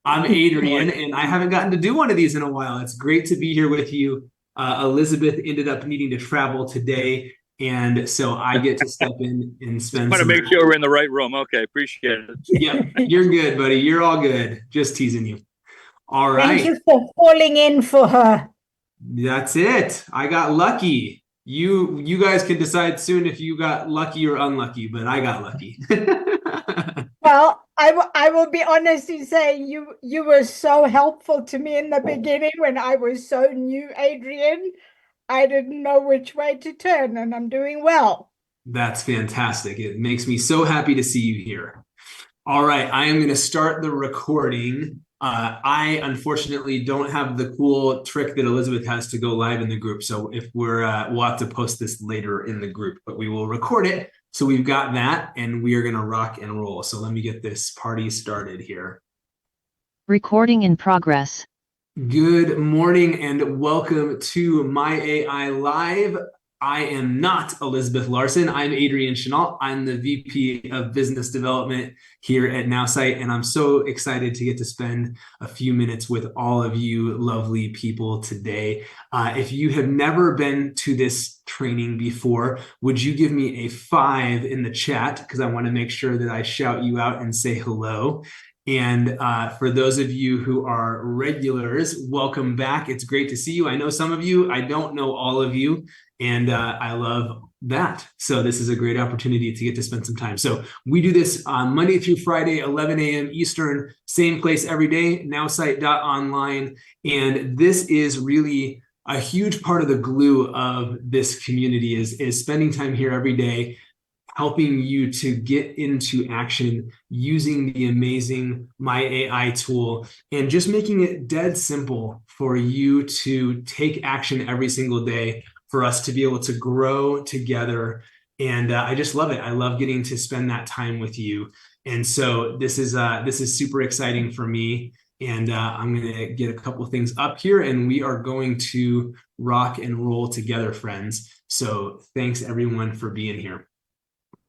I'm Adrian, and I haven't gotten to do one of these in a while. It's great to be here with you. Elizabeth ended up needing to travel today, and so I get to step in and Just spend want to some make time. sure we're in the right room. Okay, appreciate it. Yep, you're good, buddy. You're all good. Just teasing you. All Thank right, you for falling in for her. that's it. I got lucky. You guys can decide soon if you got lucky or unlucky, but I got lucky. Well, I will be honest in saying you were so helpful to me in the beginning when I was so new, Adrian. I didn't know which way to turn, and I'm doing well. That's fantastic. It makes me so happy to see you here. All right, I am going to start the recording. I unfortunately don't have the cool trick that Elizabeth has to go live in the group. So if we'll have to post this later in the group, but we will record it. So we've got that and we are going to rock and roll. So let me get this party started here. Recording in progress. Good morning and welcome to My AI Live. I am not Elizabeth Larson. I'm Adrian Chenault. I'm the VP of Business Development here at Nowsite, and I'm so excited to get to spend a few minutes with all of you lovely people today. If you have never been to this training before, would you give me a 5 in the chat? Because I want to make sure that I shout you out and say hello. And for those of you who are regulars, welcome back. It's great to see you. I know some of you, I don't know all of you, and I love that. So this is a great opportunity to get to spend some time. So we do this Monday through Friday, 11 a.m. Eastern, same place every day, nowsite.online. And this is really a huge part of the glue of this community is spending time here every day, helping you to get into action using the amazing My AI tool and just making it dead simple for you to take action every single day, for us to be able to grow together. And I just love it. I love getting to spend that time with you. And so this is super exciting for me. And I'm going to get a couple of things up here and we are going to rock and roll together, friends. So thanks everyone for being here.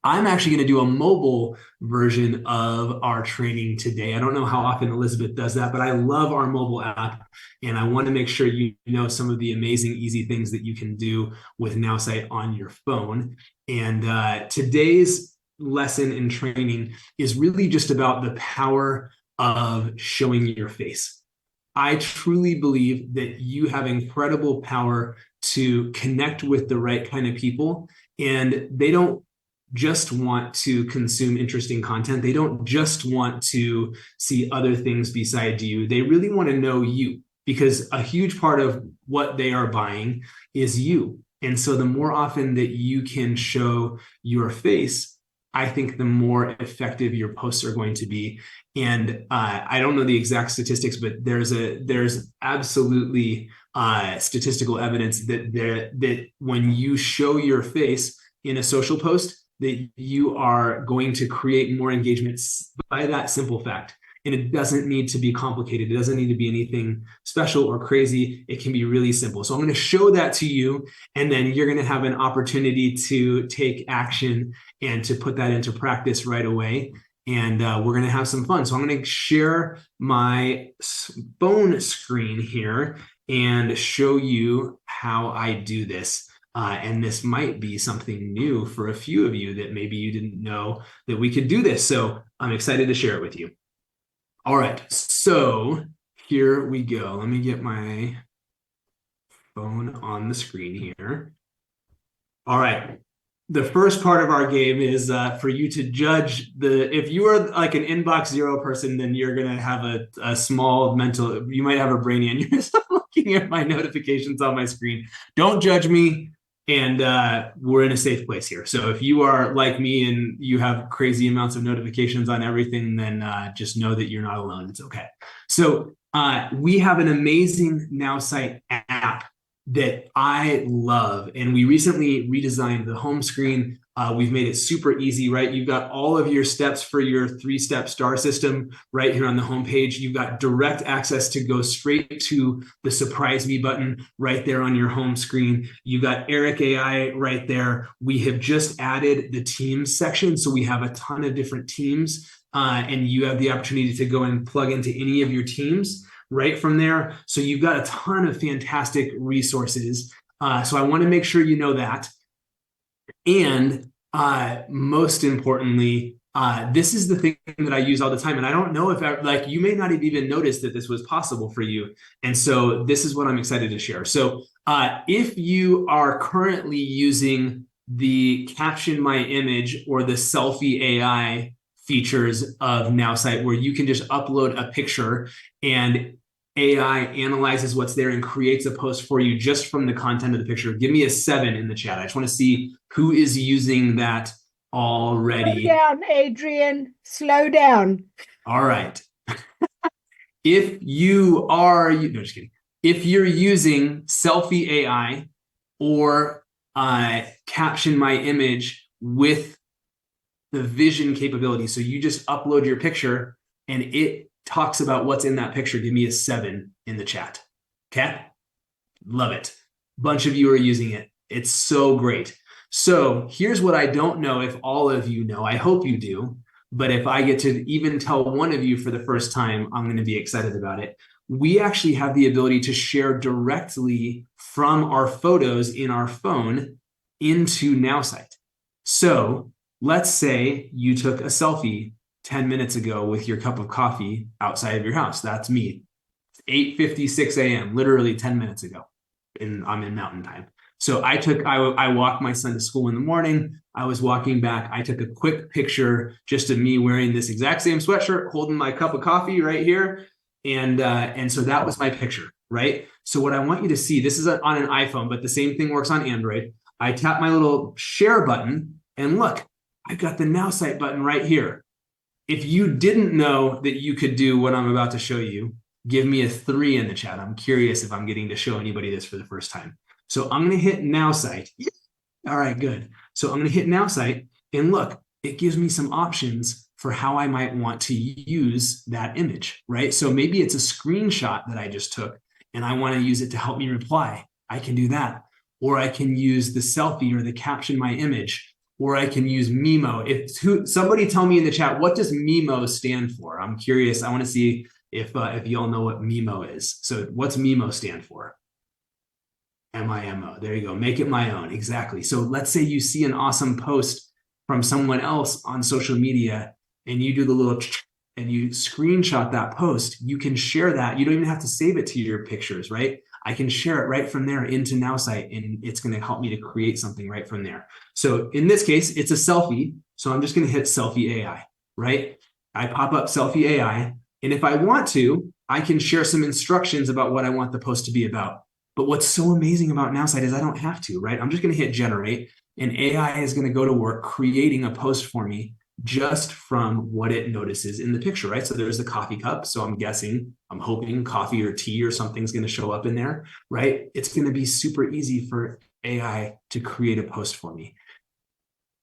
I'm actually going to do a mobile version of our training today. I don't know how often Elizabeth does that, but I love our mobile app. And I want to make sure you know some of the amazing, easy things that you can do with Nowsite on your phone. And today's lesson and training is really just about the power of showing your face. I truly believe that you have incredible power to connect with the right kind of people, and they don't just want to consume interesting content. They don't just want to see other things besides you. They really want to know you, because a huge part of what they are buying is you. And so the more often that you can show your face, I think the more effective your posts are going to be. And I don't know the exact statistics, but there's absolutely statistical evidence that when you show your face in a social post, that you are going to create more engagements by that simple fact. And it doesn't need to be complicated. It doesn't need to be anything special or crazy. It can be really simple. So I'm going to show that to you, and then you're going to have an opportunity to take action and to put that into practice right away. And we're going to have some fun. So I'm going to share my phone screen here and show you how I do this. And this might be something new for a few of you that maybe you didn't know that we could do this. So I'm excited to share it with you. All right, so here we go. Let me get my phone on the screen here. All right. The first part of our game is for you to judge if you are like an inbox zero person, then you're going to have a small mental, you might have a brain aneurysm looking at my notifications on my screen. Don't judge me. And we're in a safe place here. So if you are like me and you have crazy amounts of notifications on everything, then just know that you're not alone. It's okay. So we have an amazing Nowsite app that I love. And we recently redesigned the home screen. We've made it super easy, right? You've got all of your steps for your 3-step star system right here on the homepage. You've got direct access to go straight to the surprise me button right there on your home screen. You've got Eric AI right there. We have just added the teams section. So we have a ton of different teams and you have the opportunity to go and plug into any of your teams right from there. So you've got a ton of fantastic resources. So I want to make sure you know that. And most importantly, this is the thing that I use all the time. And I don't know if like you may not have even noticed that this was possible for you. And so this is what I'm excited to share. So if you are currently using the caption my image or the selfie AI features of Nowsite, where you can just upload a picture and AI analyzes what's there and creates a post for you just from the content of the picture. Give me a 7 in the chat. I just want to see who is using that already. Slow down, Adrian. Slow down. All right. If you are, no, just kidding. If you're using selfie AI or caption my image with the vision capability, so you just upload your picture and it talks about what's in that picture, give me a 7 in the chat. Okay? Love it. Bunch of you are using it. It's so great. So here's what I don't know if all of you know. I hope you do. But if I get to even tell one of you for the first time, I'm going to be excited about it. We actually have the ability to share directly from our photos in our phone into Nowsite. So let's say you took a selfie 10 minutes ago with your cup of coffee outside of your house. That's me. 8:56 a.m., literally 10 minutes ago. I'm in mountain time. So I walked my son to school in the morning. I was walking back. I took a quick picture just of me wearing this exact same sweatshirt, holding my cup of coffee right here. And so that was my picture, right? So what I want you to see, this is on an iPhone, but the same thing works on Android. I tap my little share button and look, I've got the Nowsite button right here. If you didn't know that you could do what I'm about to show you, give me a 3 in the chat. I'm curious if I'm getting to show anybody this for the first time. So I'm going to hit Nowsite. All right, good. So I'm going to hit Nowsite and look, it gives me some options for how I might want to use that image, right? So maybe it's a screenshot that I just took and I want to use it to help me reply. I can do that. Or I can use the selfie or the caption my image, or I can use Mimo. Somebody tell me in the chat, what does Mimo stand for? I'm curious. I want to see if y'all know what Mimo is. So what's Mimo stand for? MIMO. There you go. Make it my own. Exactly. So let's say you see an awesome post from someone else on social media and you do the little and you screenshot that post. You can share that. You don't even have to save it to your pictures, right? I can share it right from there into Nowsite, and it's going to help me to create something right from there. So in this case, it's a selfie. So I'm just going to hit selfie AI, right? I pop up selfie AI. And if I want to, I can share some instructions about what I want the post to be about. But what's so amazing about Nowsite is I don't have to, right? I'm just going to hit generate, and AI is going to go to work creating a post for me just from what it notices in the picture, right? So there's the coffee cup. So I'm hoping coffee or tea or something's going to show up in there, right? It's going to be super easy for AI to create a post for me.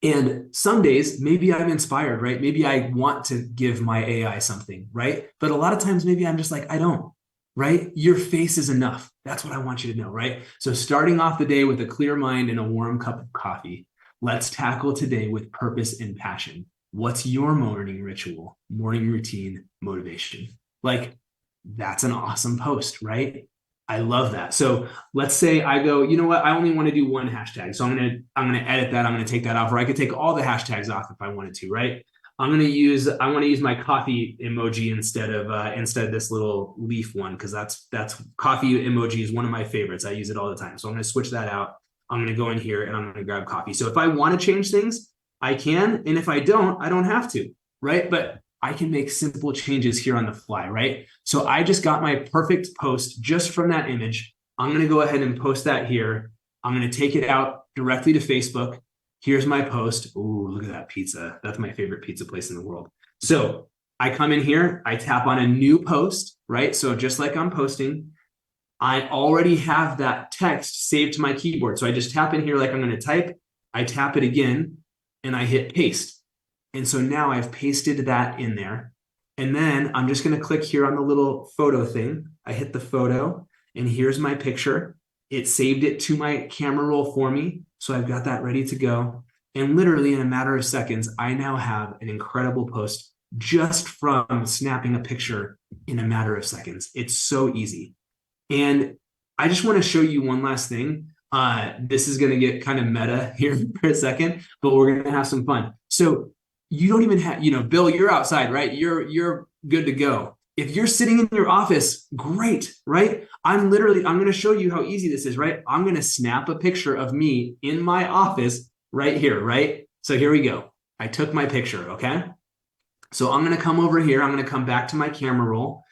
And some days, maybe I'm inspired, right? Maybe I want to give my AI something, right? But a lot of times, maybe I'm just like, I don't, right? Your face is enough. That's what I want you to know, right? So starting off the day with a clear mind and a warm cup of coffee, let's tackle today with purpose and passion. What's your morning ritual, morning routine, motivation? Like, that's an awesome post, right? I love that. So let's say I go, you know what? I only want to do one hashtag. So I'm gonna edit that. I'm gonna take that off, or I could take all the hashtags off if I wanted to, right? I want to use my coffee emoji instead of this little leaf one, because that's coffee emoji is one of my favorites. I use it all the time. So I'm going to switch that out. I'm going to go in here and I'm going to grab coffee. So if I want to change things, I can. And if I don't have to, right? But I can make simple changes here on the fly, right? So I just got my perfect post just from that image. I'm going to go ahead and post that here. I'm going to take it out directly to Facebook. Here's my post. Ooh, look at that pizza. That's my favorite pizza place in the world. So I come in here, I tap on a new post, right? So just like I'm posting, I already have that text saved to my keyboard. So I just tap in here like I'm going to type. I tap it again and I hit paste. And so now I've pasted that in there. And then I'm just going to click here on the little photo thing. I hit the photo and here's my picture. It saved it to my camera roll for me. So I've got that ready to go. And literally in a matter of seconds, I now have an incredible post just from snapping a picture in a matter of seconds. It's so easy. And I just want to show you one last thing. This is going to get kind of meta here for a second, but we're going to have some fun. So you don't even have, Bill, you're outside, right? You're good to go. If you're sitting in your office, great, right? I'm going to show you how easy this is, right? I'm going to snap a picture of me in my office right here, right? So here we go. I took my picture, okay? So I'm going to come over here. I'm going to come back to my camera roll.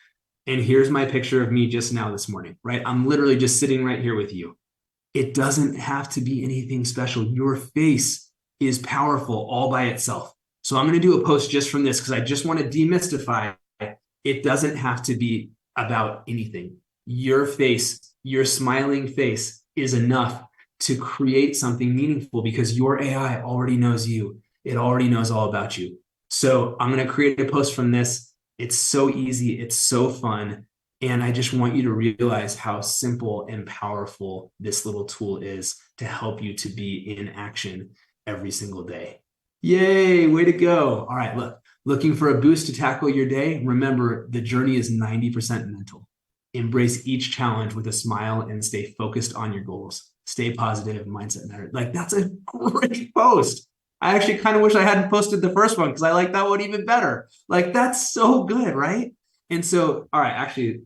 And here's my picture of me just now this morning, right? I'm literally just sitting right here with you. It doesn't have to be anything special. Your face is powerful all by itself. So I'm going to do a post just from this because I just want to demystify. It doesn't have to be about anything. Your face, your smiling face is enough to create something meaningful because your AI already knows you. It already knows all about you. So I'm going to create a post from this. It's so easy. It's so fun. And I just want you to realize how simple and powerful this little tool is to help you to be in action every single day. Yay, way to go. All right, looking for a boost to tackle your day? Remember, the journey is 90% mental. Embrace each challenge with a smile and stay focused on your goals. Stay positive, mindset matters. Like, that's a great post. I actually kind of wish I hadn't posted the first one because I like that one even better. Like, that's so good, right? And so, all right, actually,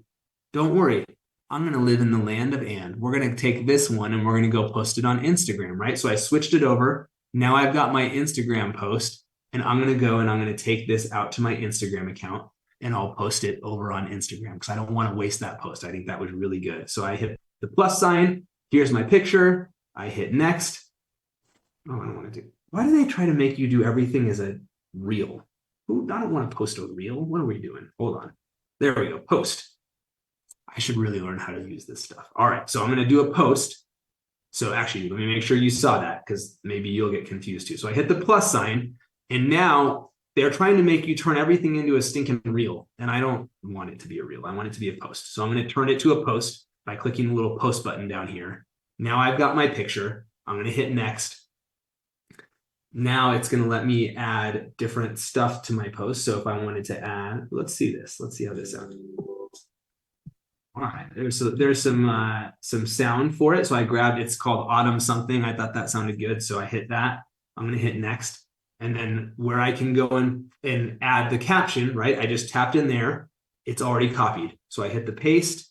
don't worry. I'm going to live in the land of and. We're going to take this one and we're going to go post it on Instagram, right? So I switched it over. Now I've got my Instagram post and I'm going to go and I'm going to take this out to my Instagram account and I'll post it over on Instagram because I don't want to waste that post. I think that was really good. So I hit the plus sign. Here's my picture. I hit next. Oh, I don't want to do. Why do they try to make you do everything as a reel? Ooh, I don't want to post a reel. What are we doing? Hold on. There we go. Post. I should really learn how to use this stuff. All right. So I'm going to do a post. So actually, let me make sure you saw that because maybe you'll get confused too. So I hit the plus sign and now they're trying to make you turn everything into a stinking reel. And I don't want it to be a reel. I want it to be a post. So I'm going to turn it to a post by clicking the little post button down here. Now I've got my picture. I'm going to hit next. Now it's going to let me add different stuff to my post. So if I wanted to add, let's see this. Let's see how this sounds. All right, there's some sound for it. So I grabbed, it's called Autumn something. I thought that sounded good. So I hit that. I'm going to hit next. And then where I can go and add the caption, right? I just tapped in there. It's already copied. So I hit the paste.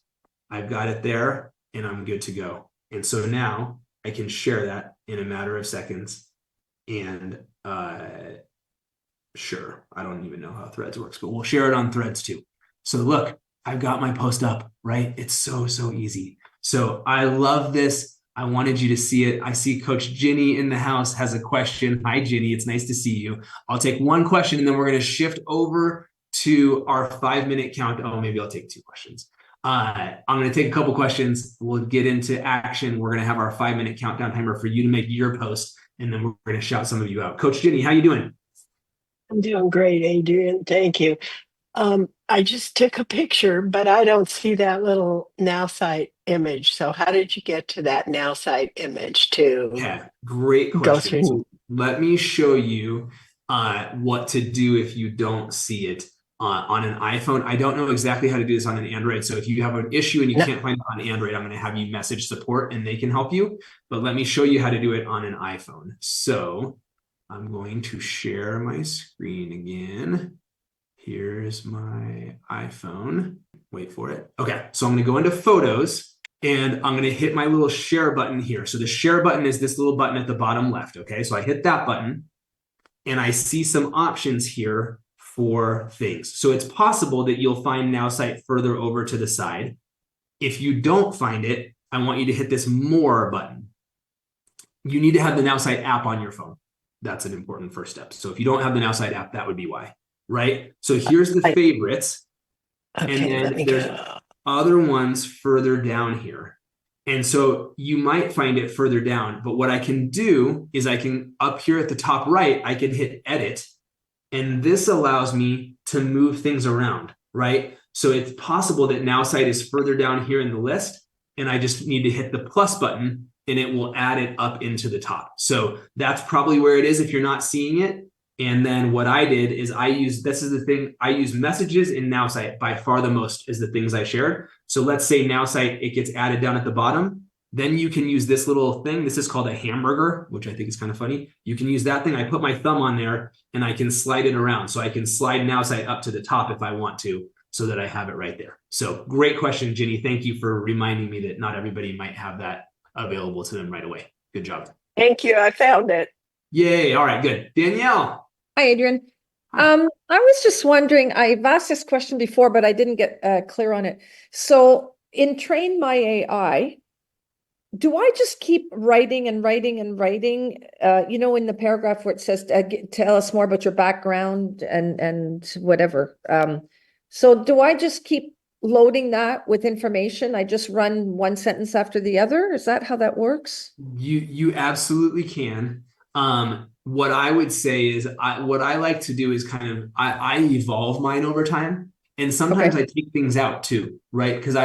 I've got it there and I'm good to go. And so now I can share that in a matter of seconds. And sure, I don't even know how Threads works, but we'll share it on Threads too. So look, I've got my post up, right? It's so easy. So I love this. I wanted you to see it. I see Coach Ginny in the house has a question. Hi, Ginny. It's nice to see you. I'll take one question and then we're going to shift over to our 5-minute count. Oh, maybe I'll take 2 questions. I'm going to take a couple questions. We'll get into action. We're going to have our 5-minute countdown timer for you to make your post. And then we're going to shout some of you out. Coach Ginny, how you doing? I'm doing great, Adrian. Thank you. I just took a picture, but I don't see that little Nowsite image. So how did you get to that Nowsite image to great go question. through? So let me show you what to do if you don't see it on an iPhone. I don't know exactly how to do this on an Android. So if you have an issue and you can't find it on Android, I'm going to have you message support and they can help you. But let me show you how to do it on an iPhone. So I'm going to share my screen again. Here's my iPhone. Wait for it. Okay, so I'm going to go into Photos and I'm going to hit my little share button here. So the share button is this little button at the bottom left. Okay, so I hit that button and I see some options here for things. So it's possible that you'll find Nowsite further over to the side. If you don't find it, I want you to hit this More button. You need to have the Nowsite app on your phone. That's an important first step. So if you don't have the Nowsite app, that would be why. Right? So here's the favorites. Okay, and then there's other ones further down here. And so you might find it further down, but what I can do is I can, up here at the top right, I can hit edit. And this allows me to move things around, right? So it's possible that Nowsite is further down here in the list, and I just need to hit the plus button and it will add it up into the top. So that's probably where it is if you're not seeing it. And then what I did is this is the thing, I use messages in Nowsite by far the most is the things I shared. So let's say Nowsite, it gets added down at the bottom. Then you can use this little thing. This is called a hamburger, which I think is kind of funny. You can use that thing. I put my thumb on there and I can slide it around. So I can slide Nowsite up to the top if I want to, so that I have it right there. So great question, Ginny. Thank you for reminding me that not everybody might have that available to them right away. Good job. Thank you. I found it. Yay. All right, good. Danielle. Hi, Adrian. Hi. I was just wondering, I've asked this question before, but I didn't get clear on it. So in Train My AI, do I just keep writing and writing and writing, in the paragraph where it says, tell us more about your background and whatever. So do I just keep loading that with information? I just run one sentence after the other? Is that how that works? You absolutely can. What I would say is what I like to do is I evolve mine over time. And sometimes I take things out too, right? Because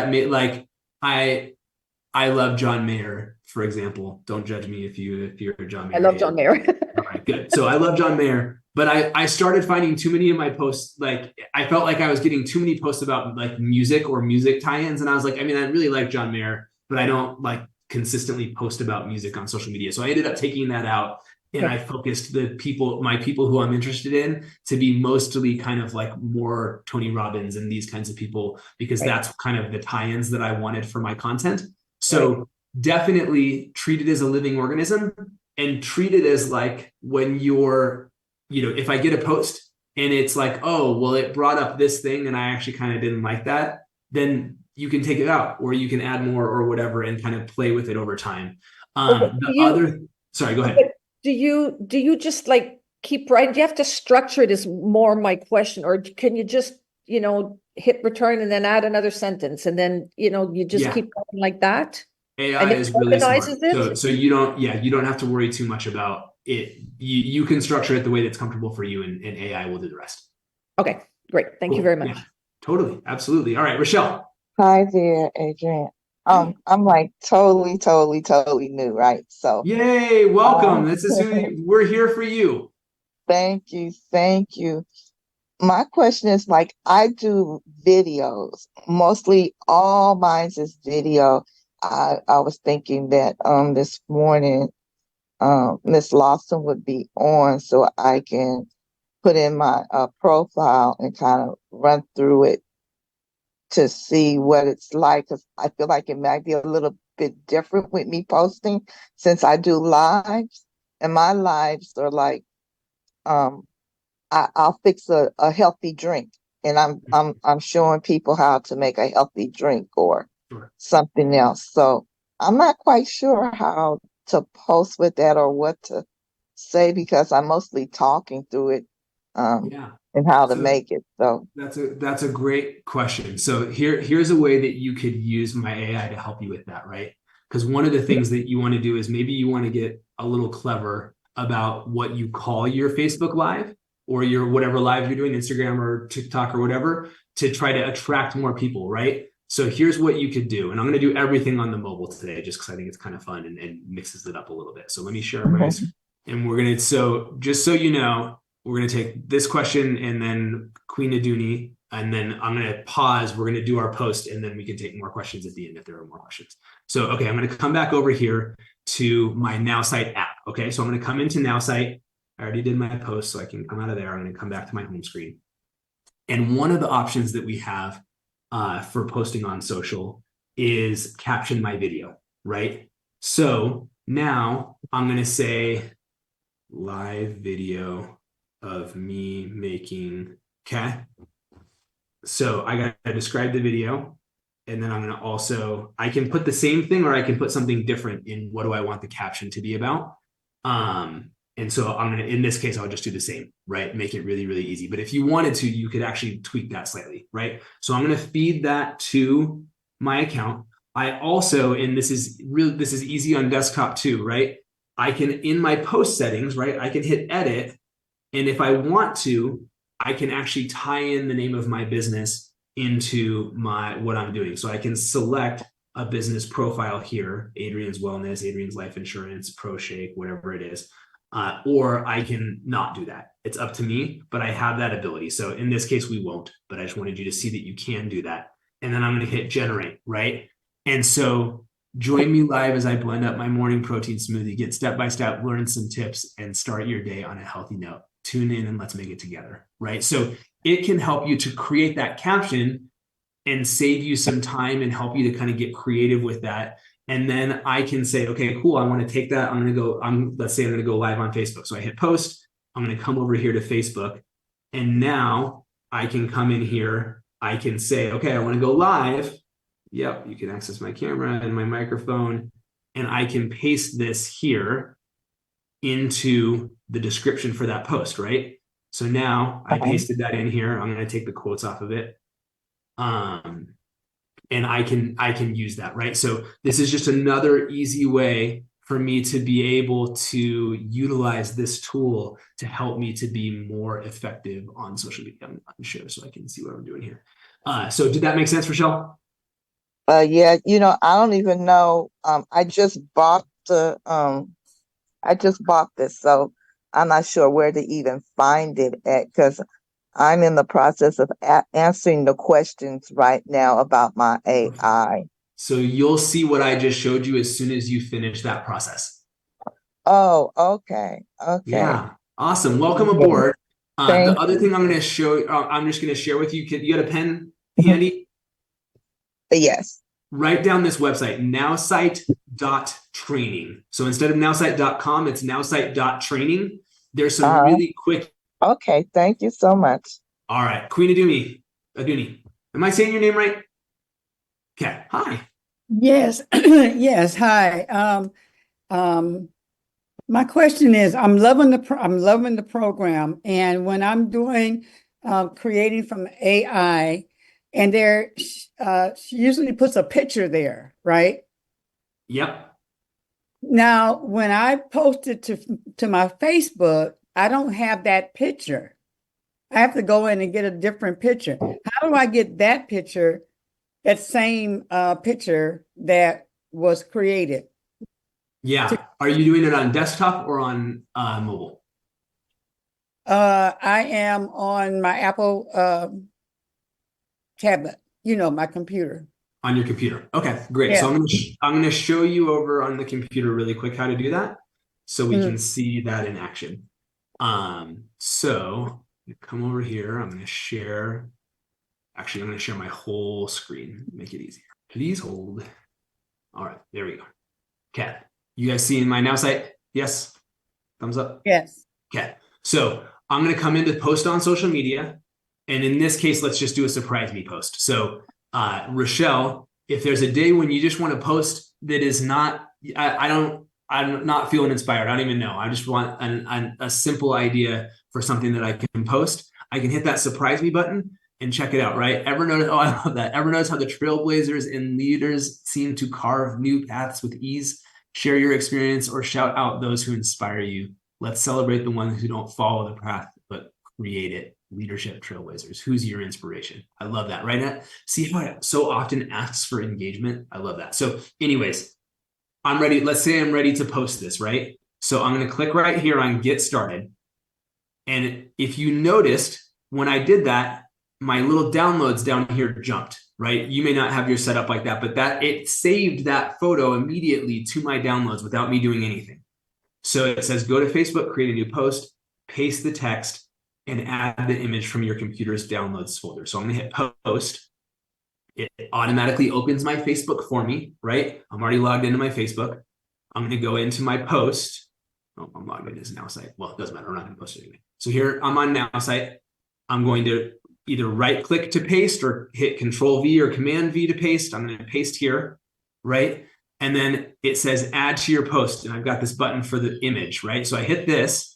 I love John Mayer, for example. Don't judge me if you're a John Mayer. I love John Mayer. All right, good. So I love John Mayer, but I started finding too many of my posts. Like I felt like I was getting too many posts about like music or music tie-ins. And I was like, I mean, I really like John Mayer, but I don't like consistently post about music on social media. So I ended up taking that out. And I focused my people who I'm interested in to be mostly kind of like more Tony Robbins and these kinds of people, because that's kind of the tie-ins that I wanted for my content. So definitely treat it as a living organism and treat it as like when you're, if I get a post and it's like, oh, well, it brought up this thing and I actually kind of didn't like that, then you can take it out or you can add more or whatever and kind of play with it over time. Sorry, go ahead. Do you just like keep writing? Do you have to structure it is more my question, or can you just, hit return and then add another sentence and then, you just keep going like that? AI is really smart. So you don't have to worry too much about it. You can structure it the way that's comfortable for you and AI will do the rest. Okay, great. Thank you very much. Yeah, totally. Absolutely. All right, Rochelle. Hi there, Adrian. I'm like totally new, right? So yay, welcome. We're here for you. Thank you. My question is like I do videos. Mostly all mine is video. I was thinking that this morning Miss Lawson would be on so I can put in my profile and kind of run through it to see what it's like, because I feel like it might be a little bit different with me posting since I do lives, and my lives are like I'll fix a healthy drink and I'm showing people how to make a healthy drink or something else. So I'm not quite sure how to post with that or what to say because I'm mostly talking through it. And how to make it. So that's a great question. So here's a way that you could use my AI to help you with that, right? Because one of the things that you want to do is maybe you want to get a little clever about what you call your Facebook Live or your whatever live you're doing, Instagram or TikTok or whatever, to try to attract more people, right? So here's what you could do. And I'm going to do everything on the mobile today just because I think it's kind of fun and mixes it up a little bit. So let me share my screen. And just so you know, we're going to take this question and then Queen Aduni, and then I'm going to pause. We're going to do our post, and then we can take more questions at the end if there are more questions. So, okay, I'm going to come back over here to my Nowsite app. Okay, so I'm going to come into Nowsite. I already did my post, so I can come out of there. I'm going to come back to my home screen. And one of the options that we have for posting on social is caption my video, right? So now I'm going to say live video of me making, okay? So I got to describe the video, and then I'm going to I can put the same thing or I can put something different in what do I want the caption to be about. And so I'm going to, in this case, I'll just do the same, right? Make it really, really easy. But if you wanted to, you could actually tweak that slightly, right? So I'm going to feed that to my account. I also, and this is easy on desktop too, right? I can, in my post settings, right? I can hit edit. And if I want to, I can actually tie in the name of my business into what I'm doing. So I can select a business profile here, Adrian's Wellness, Adrian's Life Insurance, Pro Shake, whatever it is. or I can not do that. It's up to me, but I have that ability. So in this case, we won't, but I just wanted you to see that you can do that. And then I'm going to hit generate, right? And so join me live as I blend up my morning protein smoothie, get step by step, learn some tips, and start your day on a healthy note. Tune in and let's make it together, right? So it can help you to create that caption and save you some time and help you to kind of get creative with that. And then I can say, okay, cool, I want to take that. I'm going to go, let's say I'm going to go live on Facebook. So I hit post. I'm going to come over here to Facebook. And now I can come in here. I can say, okay, I want to go live. Yep, you can access my camera and my microphone. And I can paste this here into the description for that post, right? So now I pasted that in here. I'm going to take the quotes off of it. And I can use that, right? So this is just another easy way for me to be able to utilize this tool to help me to be more effective on social media. I'm going to share so I can see what I'm doing here. So did that make sense, Rochelle? Yeah, I don't even know. I just bought this, so I'm not sure where to even find it at, because I'm in the process of answering the questions right now about my AI. So you'll see what I just showed you as soon as you finish that process. Oh, okay. Yeah, awesome. Welcome aboard. The Thank other thing I'm going to show, I'm just going to share with you. You got a pen you. handy? Yes. Write down this website, nowsite.training. So instead of nowsite.com, it's nowsite.training. There's some really quick. Okay, thank you so much. All right, Queen Aduni. Am I saying your name right? Okay, hi. Yes, yes, hi. My question is, I'm loving the program, and when I'm doing creating from AI, and there she usually puts a picture there, right? Yep. Now, when I post it to my Facebook, I don't have that picture. I have to go in and get a different picture. How do I get that picture, that same picture that was created? Yeah. Are you doing it on desktop or on mobile? I am on my Apple tablet, my computer. On your computer. Okay, great. Yeah. So I'm gonna show you over on the computer really quick how to do that, so we can see that in action. So come over here. I'm gonna share. Actually, I'm gonna share my whole screen. Make it easier. Please hold. All right, there we go. Okay, you guys seeing my Nowsite? Yes. Thumbs up. Yes. Okay. So I'm gonna come into post on social media, and in this case, let's just do a surprise me post. So Rochelle, if there's a day when you just want to post that is not, I'm not feeling inspired. I don't even know. I just want a simple idea for something that I can post. I can hit that surprise me button and check it out, right? Ever notice, oh, I love that. Ever notice how the trailblazers and leaders seem to carve new paths with ease? Share your experience or shout out those who inspire you. Let's celebrate the ones who don't follow the path, but create it. Leadership trailblazers. Who's your inspiration? I love that, right? See how it so often asks for engagement? I love that. So anyways, I'm ready. Let's say I'm ready to post this, right? So I'm going to click right here on get started. And if you noticed, when I did that, my little downloads down here jumped, right? You may not have your setup like that, but it saved that photo immediately to my downloads without me doing anything. So it says, go to Facebook, create a new post, paste the text, and add the image from your computer's downloads folder. So I'm gonna hit post. It automatically opens my Facebook for me, right? I'm already logged into my Facebook. I'm gonna go into my post. Oh, I'm logged in as Nowsite. Well, it doesn't matter, I'm not gonna post it anyway. So here I'm on Nowsite. I'm going to either right click to paste or hit Control V or Command V to paste. I'm gonna paste here, right? And then it says add to your post. And I've got this button for the image, right? So I hit this,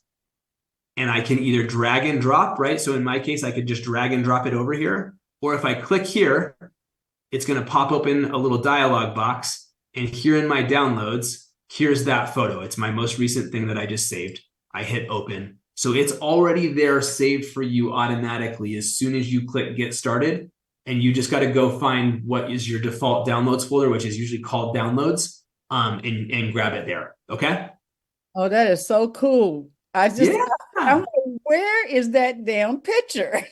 and I can either drag and drop, right? So in my case, I could just drag and drop it over here. Or if I click here, it's going to pop open a little dialog box. And here in my downloads, here's that photo. It's my most recent thing that I just saved. I hit open. So it's already there saved for you automatically as soon as you click get started. And you just got to go find what is your default downloads folder, which is usually called downloads, and grab it there. Okay? Oh, that is so cool. Yeah. I'm like, where is that damn picture?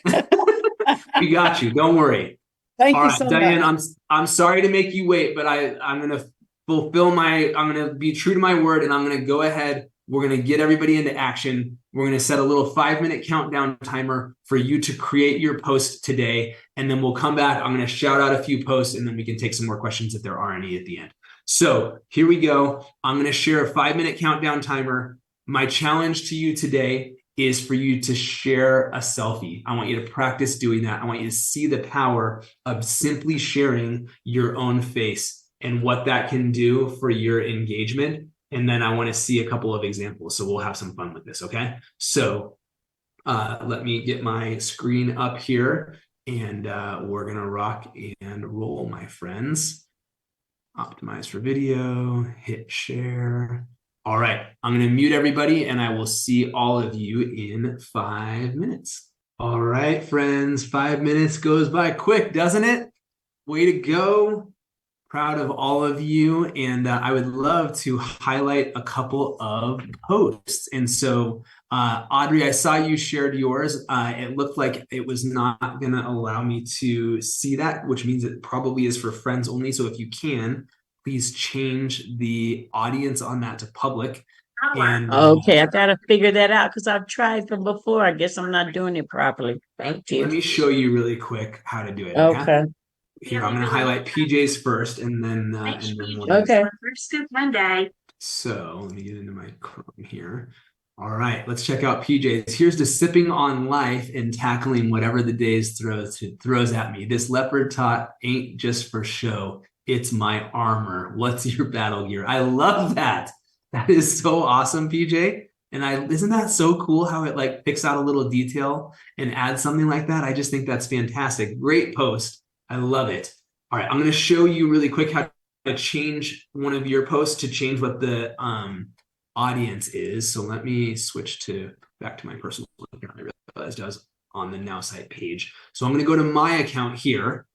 We got you. Don't worry. Thank All you right, so Diane, much. I'm sorry to make you wait, but I'm gonna I'm gonna be true to my word, and I'm gonna go ahead. We're gonna get everybody into action. We're gonna set a little 5-minute countdown timer for you to create your post today, and then we'll come back. I'm gonna shout out a few posts, and then we can take some more questions if there are any at the end. So here we go. I'm gonna share a 5-minute countdown timer. My challenge to you today is for you to share a selfie. I want you to practice doing that. I want you to see the power of simply sharing your own face and what that can do for your engagement. And then I want to see a couple of examples. So we'll have some fun with this, okay? So let me get my screen up here, and we're gonna rock and roll, my friends. Optimize for video, hit share. All right, I'm going to mute everybody, and I will see all of you in 5 minutes. All right, friends, 5 minutes goes by quick, doesn't it? Way to go. Proud of all of you, and I would love to highlight a couple of posts. And so, Audrey, I saw you shared yours. It looked like it was not going to allow me to see that, which means it probably is for friends only. So if you can, please change the audience on that to public. And Okay, I gotta figure that out because I've tried them before. I guess I'm not doing it properly. Thank let you. me show you really quick how to do it. Okay. Okay. Here, I'm going to highlight PJ's first, and then we'll Okay. Monday. So let me get into my Chrome here. All right, let's check out PJ's. Here's to sipping on life and tackling whatever the days throws at me. This leopard tot ain't just for show. It's my armor. What's your battle gear? I love that. That is so awesome, PJ. And isn't that so cool how it like picks out a little detail and adds something like that? I just think that's fantastic. Great post. I love it. All right, I'm going to show you really quick how to change one of your posts to change what the audience is. So let me switch back to my personal account. I realized I was on the Nowsite page. So I'm going to go to my account here,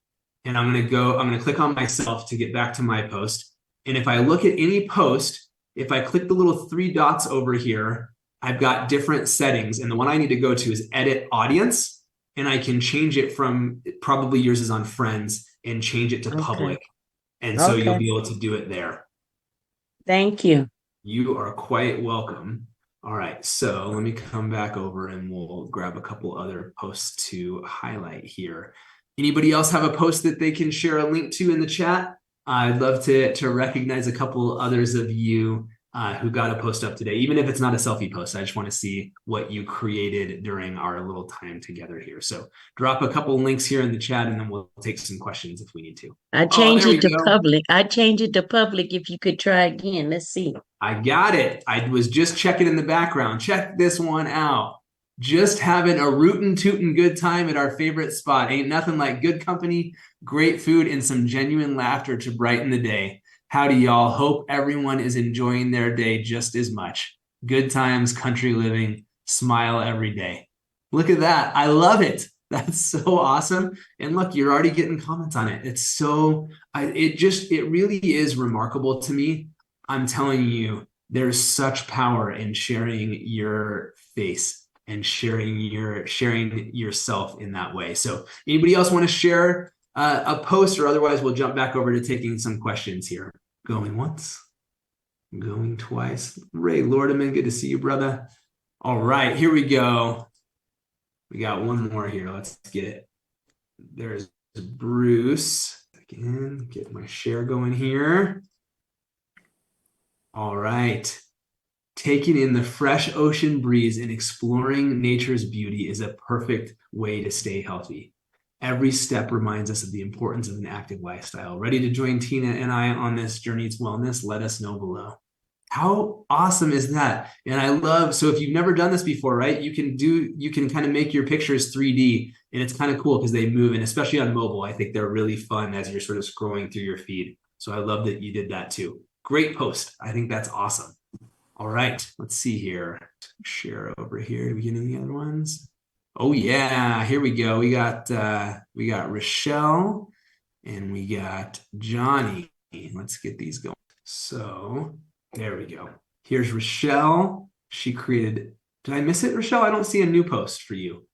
and I'm going to click on myself to get back to my post. And if I look at any post, if I click the little 3 dots over here, I've got different settings. And the one I need to go to is edit audience. And I can change it from, probably yours is on friends, and change it to public. And so you'll be able to do it there. Thank you. You are quite welcome. All right, so let me come back over and we'll grab a couple other posts to highlight here. Anybody else have a post that they can share a link to in the chat? I'd love to recognize a couple others of you who got a post up today, even if it's not a selfie post. I just want to see what you created during our little time together here. So drop a couple links here in the chat, and then we'll take some questions if we need to. I changed it to public. I changed it to public. If you could try again, let's see. I got it. I was just checking in the background. Check this one out. Just having a rootin' tootin' good time at our favorite spot. Ain't nothing like good company, great food, and some genuine laughter to brighten the day. Howdy, y'all. Hope everyone is enjoying their day just as much. Good times, country living, smile every day. Look at that. I love it. That's so awesome. And look, you're already getting comments on it. It's so, it really is remarkable to me. I'm telling you, there's such power in sharing your face and sharing yourself in that way. So anybody else want to share a post, or otherwise we'll jump back over to taking some questions here. Going once, going twice. Ray Lordeman, good to see you, brother. All right, here we go. We got one more here. Let's get it. There's Bruce. Again, get my share going here. All right. Taking in the fresh ocean breeze and exploring nature's beauty is a perfect way to stay healthy. Every step reminds us of the importance of an active lifestyle. Ready to join Tina and I on this journey to wellness? Let us know below. How awesome is that? And I love, so if you've never done this before, right, you can kind of make your pictures 3D, and it's kind of cool because they move, and especially on mobile, I think they're really fun as you're sort of scrolling through your feed. So I love that you did that too. Great post. I think that's awesome. All right, let's see here. Share over here. Do we get any other ones? Oh yeah, here we go. We got Rochelle and we got Johnny. Let's get these going. So there we go. Here's Rochelle. She created, did I miss it, Rochelle? I don't see a new post for you.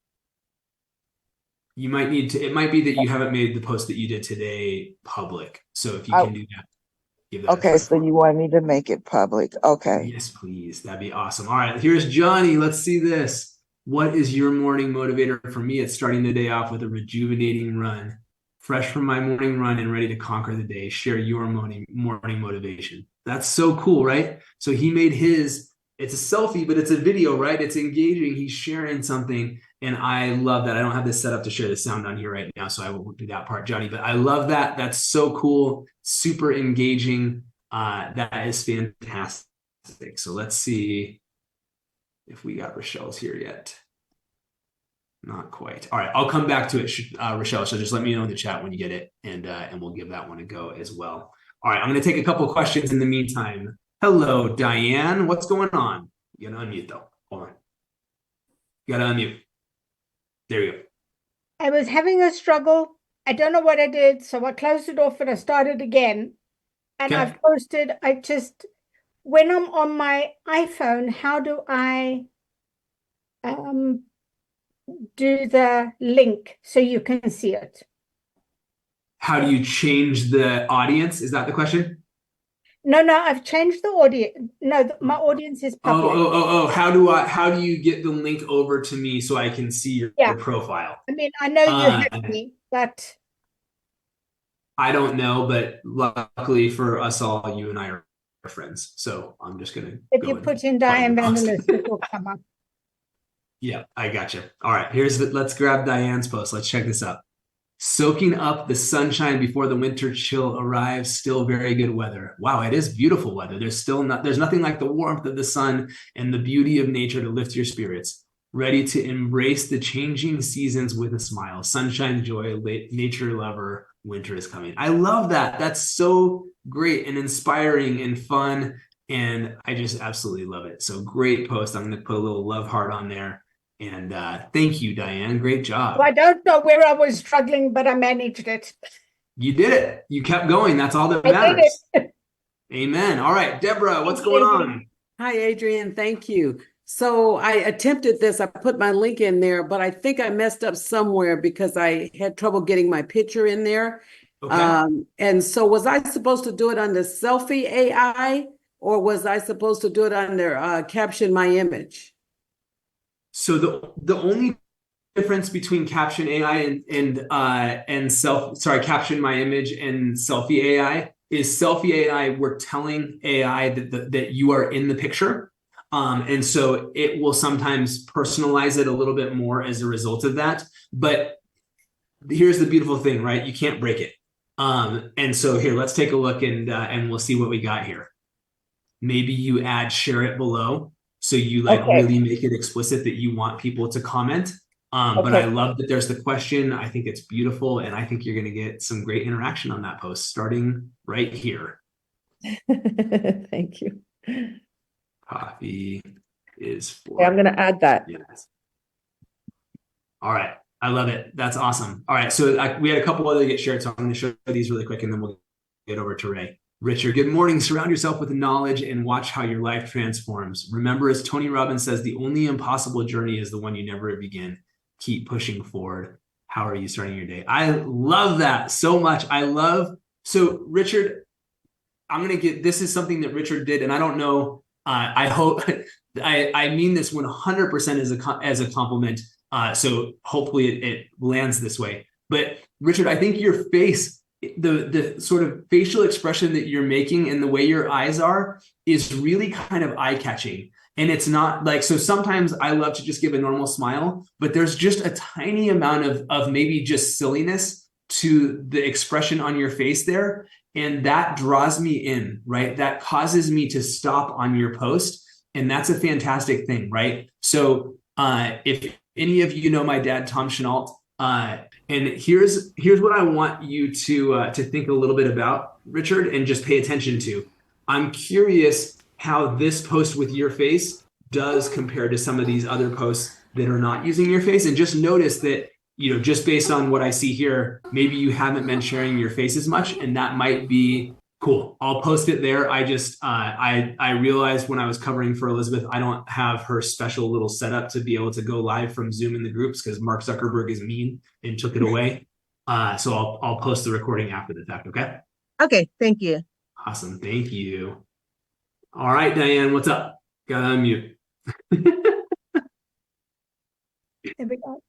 You might need to, it might be that you haven't made the post that you did today public. So if you can do that, give that a Okay, try so for me. you want me to make it public. Okay. Yes, please. That'd be awesome. All right, here's Johnny. Let's see this. What is your morning motivator? For me, it's starting the day off with a rejuvenating run. Fresh from my morning run and ready to conquer the day. Share your morning motivation. That's so cool, right? So he made his, it's a selfie, but it's a video, right? It's engaging. He's sharing something. And I love that. I don't have this set up to share the sound on here right now, so I won't do that part, Johnny. But I love that. That's so cool. Super engaging. That is fantastic. So let's see if we got Rochelle's here yet. Not quite. All right, I'll come back to it, Rochelle. So just let me know in the chat when you get it, and we'll give that one a go as well. All right, I'm going to take a couple of questions in the meantime. Hello, Diane. What's going on? You got to unmute though. Hold on. You got to unmute. There you go. I was having a struggle. I don't know what I did, so I closed it off and I started again. And Okay. I've posted, when I'm on my iPhone, how do I do the link so you can see it? How do you change the audience? Is that the question? No, I've changed the audience. No, my audience is public. How do you get the link over to me so I can see your profile? I mean, I know you have me, but I don't know, but luckily for us all, you and I are friends. So I'm just gonna if you put in Diane Vanderlist, it will come up. Yeah, I gotcha. All right, let's grab Diane's post. Let's check this out. Soaking up the sunshine before the winter chill arrives, still very good weather. Wow, it is beautiful weather. There's nothing like the warmth of the sun and the beauty of nature to lift your spirits. Ready to embrace the changing seasons with a smile. Sunshine, joy, nature lover, winter is coming. I love that. That's so great and inspiring and fun. And I just absolutely love it. So great post. I'm going to put a little love heart on there. And thank you, Diane. Great job. Well, I don't know where I was struggling, but I managed it. You did it. You kept going. That's all that matters. Amen. All right, Deborah, what's going on? Hi, Adrian. Thank you. So I attempted this. I put my link in there, but I think I messed up somewhere because I had trouble getting my picture in there. Okay. And so was I supposed to do it under Selfie AI, or was I supposed to do it under Caption My Image? So the only difference between Caption AI and Caption My Image and Selfie AI is Selfie AI, we're telling AI that you are in the picture. And so it will sometimes personalize it a little bit more as a result of that. But here's the beautiful thing, right? You can't break it. And so here, let's take a look and we'll see what we got here. Maybe you share it below. So you really make it explicit that you want people to comment. But I love that there's the question. I think it's beautiful. And I think you're going to get some great interaction on that post starting right here. Thank you. Coffee is for. Okay, I'm going to add that. Yes. All right. I love it. That's awesome. All right. So we had a couple other get shared. So I'm going to show these really quick and then we'll get over to Ray. Richard, good morning. Surround yourself with knowledge and watch how your life transforms. Remember, as Tony Robbins says, the only impossible journey is the one you never begin. Keep pushing forward. How are you starting your day? I love that so much. So Richard, this is something that Richard did, and I don't know, I hope, I mean this 100% as a compliment. So hopefully it lands this way. But Richard, I think your face, the sort of facial expression that you're making and the way your eyes are is really kind of eye-catching. And it's not like, so sometimes I love to just give a normal smile, but there's just a tiny amount of maybe just silliness to the expression on your face there. And that draws me in, right? That causes me to stop on your post. And that's a fantastic thing, right? So if any of you know my dad, Tom Chenault, and here's what I want you to think a little bit about, Richard, and just pay attention to. I'm curious how this post with your face does compare to some of these other posts that are not using your face. And just notice that, just based on what I see here, maybe you haven't been sharing your face as much, and that might be Cool. I'll post it there. I just I realized when I was covering for Elizabeth, I don't have her special little setup to be able to go live from Zoom in the groups because Mark Zuckerberg is mean and took it away. So I'll post the recording after the fact. Okay. Okay, thank you. Awesome. Thank you. All right, Diane, what's up? Gotta unmute. There we go.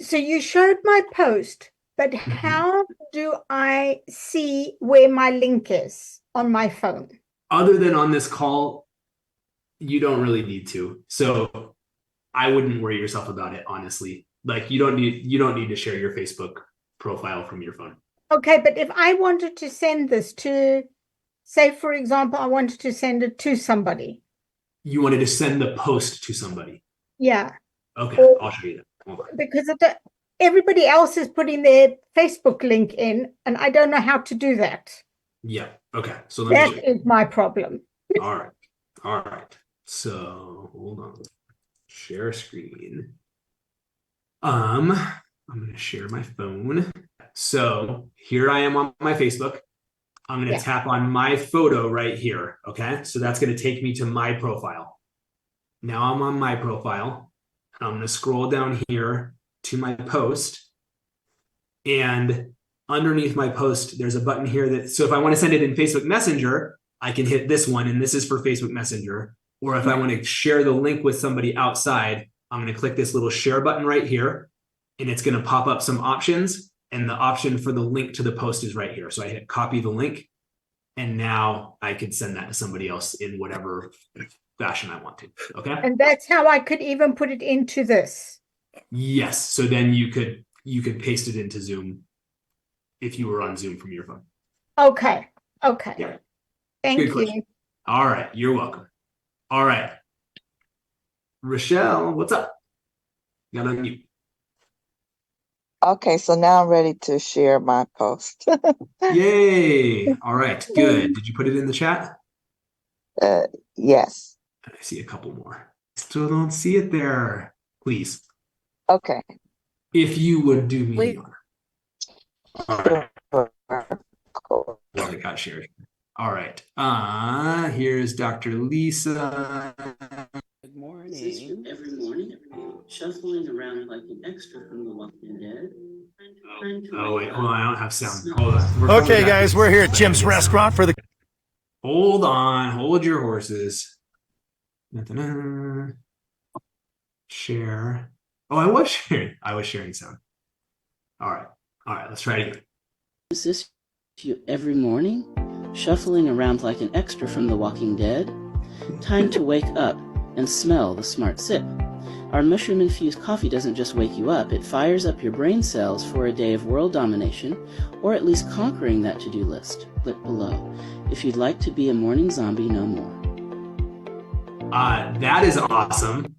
So you showed my post, but how do I see where my link is on my phone? Other than on this call, you don't really need to. So I wouldn't worry yourself about it, honestly. Like you don't need to share your Facebook profile from your phone. Okay, but if I wanted to send this to, say, for example, I wanted to send it to somebody. You wanted to send the post to somebody. Yeah. Okay, I'll show you that. Because everybody else is putting their Facebook link in, and I don't know how to do that. Yeah. Okay. So let me show you. That is my problem. All right. All right. So hold on. Share screen. I'm going to share my phone. So here I am on my Facebook. I'm going to tap on my photo right here. Okay. So that's going to take me to my profile. Now I'm on my profile. I'm going to scroll down here to my post. And underneath my post, there's a button here that, so if I want to send it in Facebook Messenger, I can hit this one, and this is for Facebook Messenger. Or if I want to share the link with somebody outside, I'm going to click this little share button right here, and it's going to pop up some options. And the option for the link to the post is right here. So I hit copy the link, and now I could send that to somebody else in whatever fashion I want to. Okay. And that's how I could even put it into this. Yes. So then you could paste it into Zoom if you were on Zoom from your phone. Okay. Okay. Yeah. Thank Good you. question. All right. You're welcome. All right. Rochelle, what's up? You gotta unmute. Okay, so now I'm ready to share my post. Yay. All right. Good. Did you put it in the chat? Yes. I see a couple more. Still don't see it there. Please. Okay. If you would do me the honor. All right. Cool. Well, it got shared. All right. Here's Dr. Lisa. Good morning. Every morning, shuffling around like an extra from The Walking Dead. Oh, wait, hold on. I don't have sound. Hold on. Okay, guys, we're here at Jim's restaurant for the. Hold on. Hold your horses. Share. Oh, I was sharing. I was sharing sound. All right. All right. Let's try it again. Is this you every morning? Shuffling around like an extra from The Walking Dead? Time to wake up and smell the smart sip. Our mushroom-infused coffee doesn't just wake you up, it fires up your brain cells for a day of world domination, or at least conquering that to-do list. Click below if you'd like to be a morning zombie no more. That is awesome.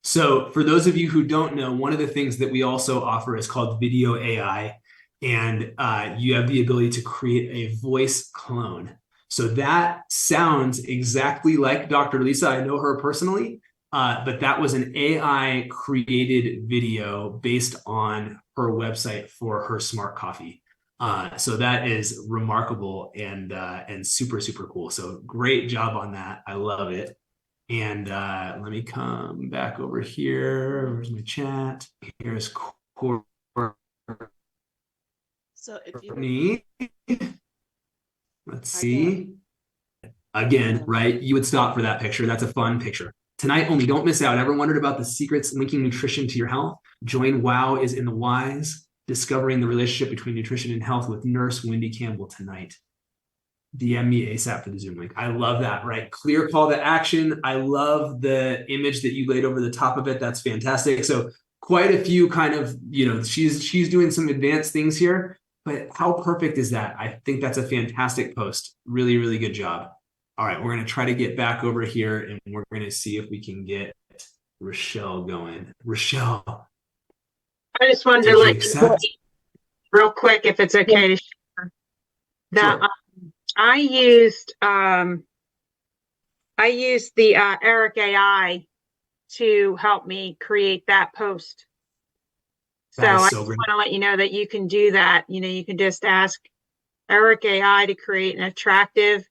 So for those of you who don't know, one of the things that we also offer is called Video AI, and you have the ability to create a voice clone. So that sounds exactly like Dr. Lisa. I know her personally, but that was an AI created video based on her website for her smart coffee. So that is remarkable and super, super cool. So great job on that. I love it. And let me come back over here. Where's my chat? Here's Cory. So if you let's see. Again, right? You would stop for that picture. That's a fun picture. Tonight only, don't miss out. Ever wondered about the secrets linking nutrition to your health? Join Wow is in the Wise, discovering the relationship between nutrition and health with Nurse Wendy Campbell tonight. DM me ASAP for the Zoom link. I love that, right? Clear call to action. I love the image that you laid over the top of it. That's fantastic. So quite a few kind of, she's doing some advanced things here, but how perfect is that? I think that's a fantastic post. Really, really good job. All right, we're going to try to get back over here and we're going to see if we can get Rochelle going. Rochelle. I just wanted to let you know real quick, if it's okay to share, that Sure. I used the Eric AI to help me create that post. So I just want to let you know that you can do that. You can just ask Eric AI to create an attractive,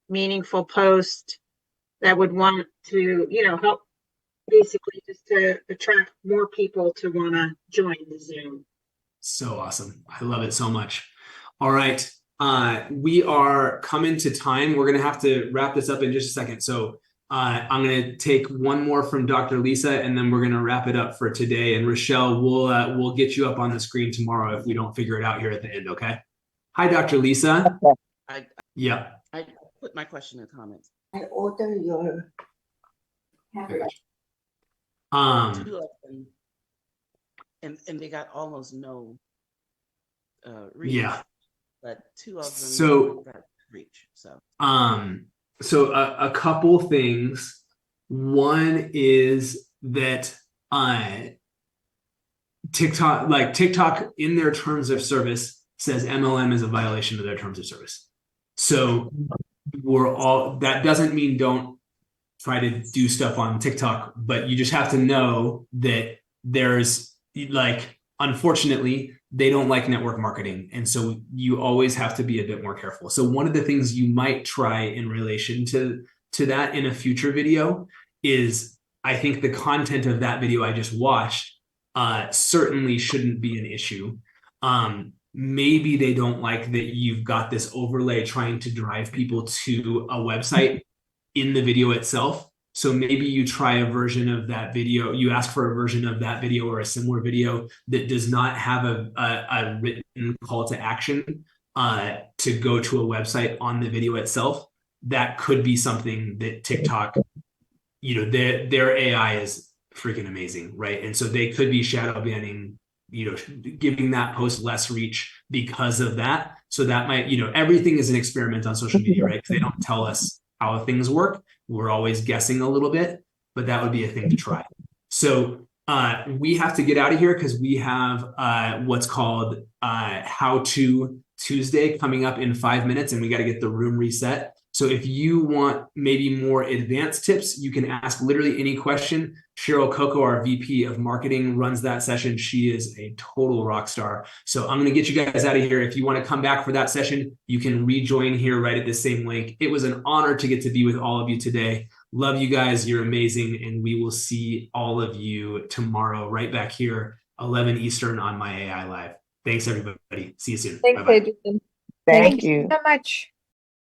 meaningful post that would want to, help basically just to attract more people to want to join the Zoom. So awesome. I love it so much. All right. We are coming to time. We're going to have to wrap this up in just a second. So I'm going to take one more from Dr. Lisa, and then we're going to wrap it up for today. And Rochelle, we'll get you up on the screen tomorrow if we don't figure it out here at the end. Okay. Hi, Dr. Lisa. Yeah. I put my question in the comments. I order your Two of them, and they got almost no reach. Yeah. But two of them So got reach. So a couple things. One is that TikTok in their terms of service says MLM is a violation of their terms of service. So that doesn't mean don't try to do stuff on TikTok, but you just have to know that there's unfortunately, they don't like network marketing. And so you always have to be a bit more careful. So one of the things you might try in relation to that in a future video is, I think the content of that video I just watched certainly shouldn't be an issue. Maybe they don't like that you've got this overlay trying to drive people to a website in the video itself. So maybe you try a version of that video, you ask for a version of that video or a similar video that does not have a written call to action to go to a website on the video itself. That could be something that TikTok, their AI is freaking amazing, right? And so they could be shadow banning, giving that post less reach because of that. So that might, everything is an experiment on social media, right? Because they don't tell us how things work. We're always guessing a little bit, but that would be a thing to try. So we have to get out of here because we have what's called How To Tuesday coming up in 5 minutes, and we got to get the room reset. So if you want maybe more advanced tips, you can ask literally any question. Cheryl Coco, our VP of Marketing, runs that session. She is a total rock star. So I'm going to get you guys out of here. If you want to come back for that session, you can rejoin here right at the same link. It was an honor to get to be with all of you today. Love you guys. You're amazing. And we will see all of you tomorrow right back here, 11 Eastern on My AI Live. Thanks, everybody. See you soon. Thanks, Bye-bye. Adrian. thank you. So much.